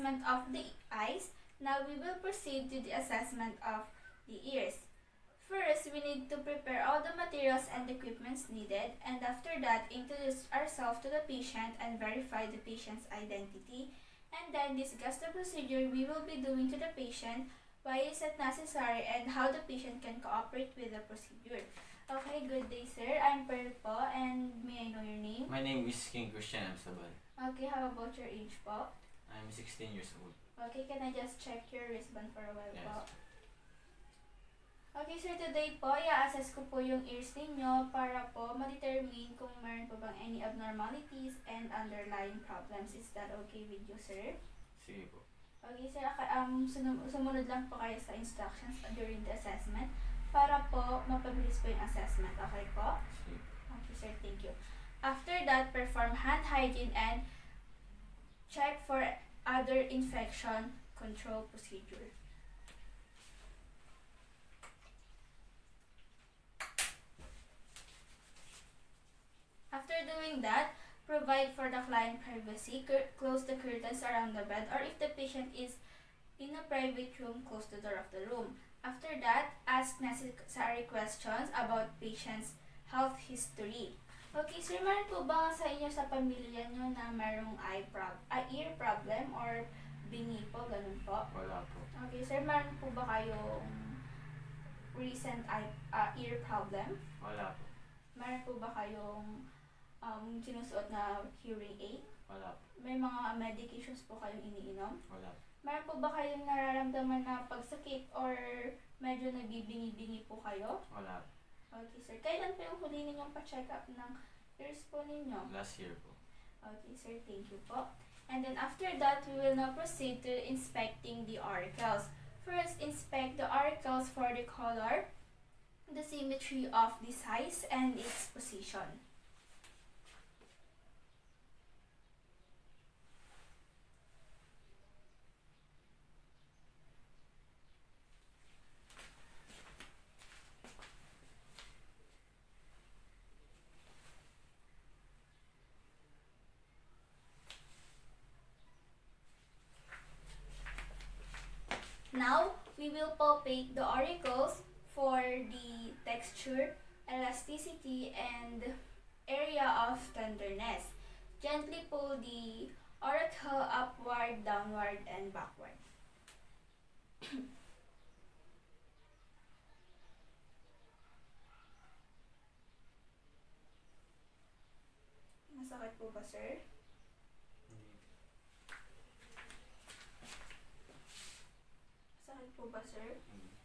assessment of the eyes. Now we will proceed to the assessment of the ears. First, we need to prepare all the materials and equipments needed, and after that, introduce ourselves to the patient and verify the patient's identity, and then discuss the procedure we will be doing to the patient, why is it necessary, and how the patient can cooperate with the procedure. Okay, good day, sir. I'm Pearl po, and may I know your name? My name is King Christian Amsabal. Okay, how about your age po? I'm 16 years old. Okay, can I just check your wristband for a while Yes. po? Okay, sir, today po, i-assess ko po yung ears ninyo para po ma-determine kung meron po bang any abnormalities and underlying problems. Is that okay with you, sir? Sige po. Okay, sir, sumunod lang po kayo sa instructions during the assessment para po mapabilis po yung assessment. Okay po? Sige. Okay, sir, thank you. After that, perform hand hygiene and check for other infection control procedure. After doing that, provide for the client privacy, close the curtains around the bed, or if the patient is in a private room, close the door of the room. After that, ask necessary questions about patient's health history. Okay, sir, meron po ba sa inyo sa pamilya nyo na merong ear problem or bingi po, ganun po? Wala po. Okay, sir, meron po ba kayong recent ear problem? Wala po. Meron po ba kayong sinusuot na hearing aid? Wala po. May mga medications po kayong iniinom? Wala po. Meron po ba kayong nararamdaman na pagsakit or medyo nagbibingi-bingi po kayo? Wala po. Okay, sir. Kailan po yung huli ninyong pa-check up ng ears po ninyo? Last year po. Okay, sir. Thank you po. And then after that, we will now proceed to inspecting the auricles. First, inspect the auricles for the color, the symmetry of the size, and its position. Now, we will palpate the auricles for the texture, elasticity, and area of tenderness. Gently pull the auricle upward, downward, and backward. Masakit po ba, sir? Hindi. Masakit po ba, sir? Hindi.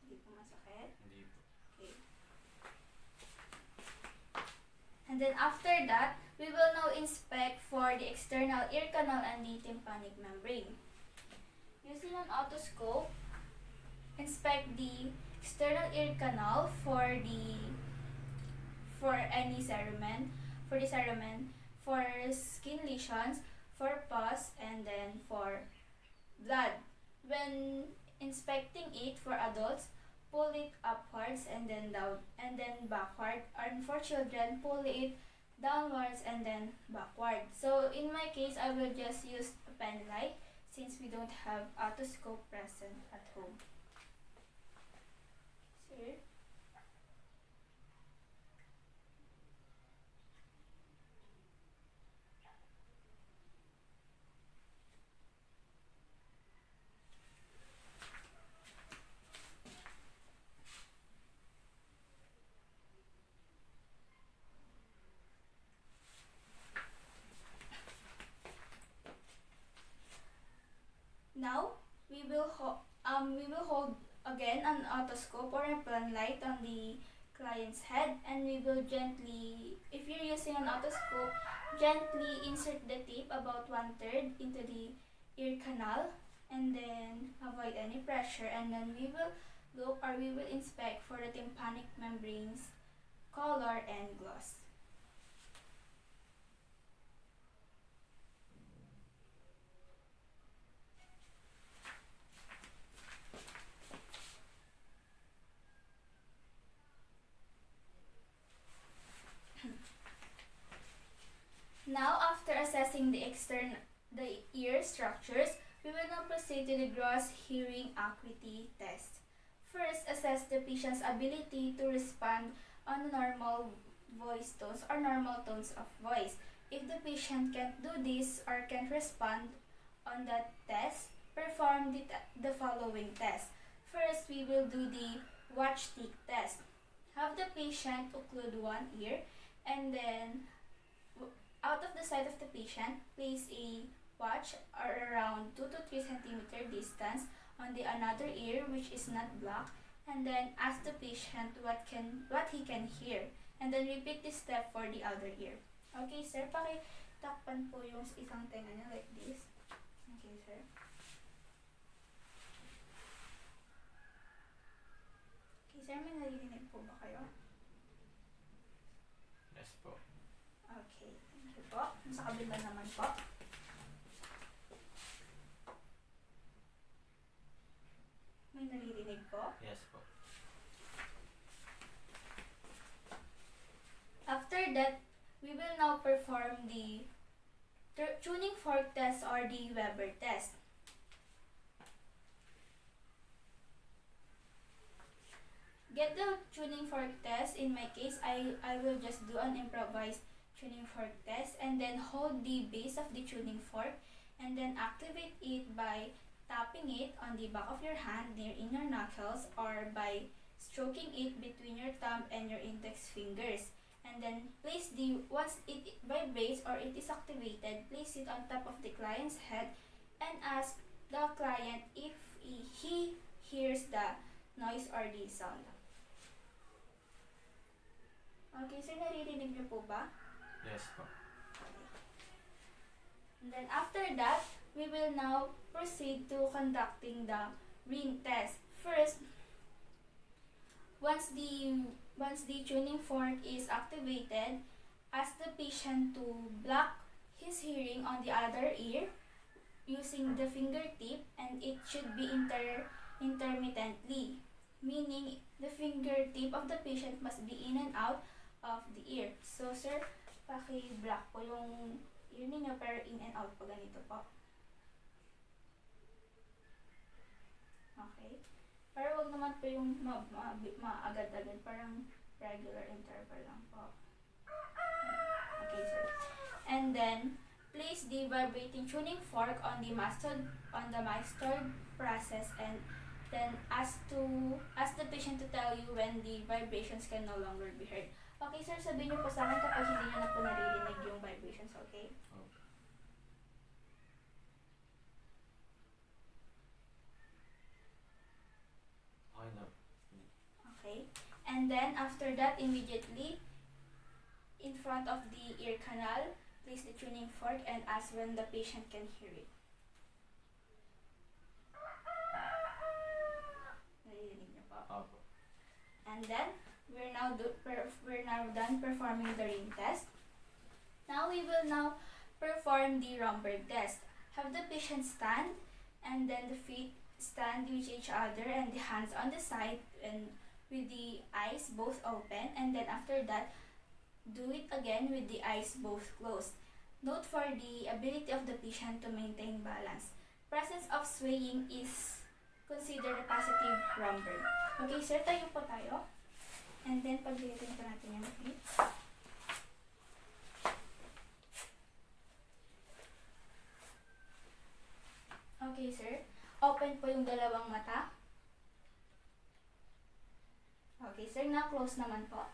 Hindi po masakit. Hindi po. Okay. And then after that, we will now inspect for the external ear canal and the tympanic membrane. Using an otoscope, inspect the external ear canal for any cerumen, for skin lesions, for pus, and then for blood. When inspecting it for adults, pull it upwards and then down and then backward, and for children, pull it downwards and then backward. So in my case, I will just use a pen light since we don't have otoscope present at home. Sir? Now, we will hold again an otoscope or a pen light on the client's head, and we will gently, if you're using an otoscope, gently insert the tape about 1/3 into the ear canal, and then avoid any pressure, and then we will inspect for the tympanic membranes, color, and gloss. Now, after assessing the the ear structures, we will now proceed to the gross hearing acuity test. First, assess the patient's ability to respond on normal voice tones or normal tones of voice. If the patient can't do this or can't respond on that test, perform the following test. First, we will do the watch tick test. Have the patient occlude one ear and then out of the sight of the patient, place a watch around 2 to 3 centimeter distance on the another ear which is not blocked, and then ask the patient what he can hear, and then repeat this step for the other ear. Okay, sir, pakitakpan po yung isang tenga niya like this. Okay, sir. Okay, sir, may naririnig po ba kayo? Yes po. Okay, thank you po. Sa kabila naman po. May naririnig po. Yes po. After that, we will now perform the tuning fork test or the Weber test. Get the tuning fork test. In my case, I will just do an improvised tuning fork test and then hold the base of the tuning fork and then activate it by tapping it on the back of your hand near in your knuckles or by stroking it between your thumb and your index fingers. And then once it vibrates or it is activated, place it on top of the client's head and ask the client if he hears the noise or the sound. Okay, sir, naririnig niyo po ba? Yes po. And then after that, we will now proceed to conducting the ring test. First, once the tuning fork is activated, ask the patient to block his hearing on the other ear using the fingertip, and it should be intermittently, meaning the fingertip of the patient must be in and out of the ear. So sir, paki-block po yung ear ninyo pero in and out po ganito po. Okay. Pero wag naman po yung maagad-agad, parang regular interval lang po. Okay, sir. And then, place the vibrating tuning fork on the mastered process and then ask the patient to tell you when the vibrations can no longer be heard. Okay, sir, sabihin niyo po sa akin kapag hindi niyo na po naririnig yung vibrations, okay? Okay. Okay na. Okay. And then, after that, immediately, in front of the ear canal, place the tuning fork and ask when the patient can hear it. Naririnig niyo po. Opo. And then, we're now done performing the ring test. Now, we will now perform the Romberg test. Have the patient stand, and then the feet stand with each other and the hands on the side and with the eyes both open, and then after that, do it again with the eyes both closed. Note for the ability of the patient to maintain balance. Presence of swaying is considered a positive Romberg. Okay, sir, tayo po tayo. And then, paglitin po natin yung feet. Okay, sir. Open po yung dalawang mata. Okay, sir. Now, close naman po.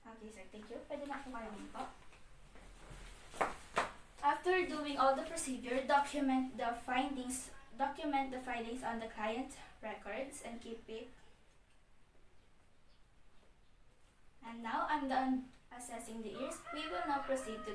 Okay, sir. Thank you. Pwede na po kayo po. After doing all the procedure, document the findings on the client records and keep it. And now I'm done assessing the ears. We will now proceed to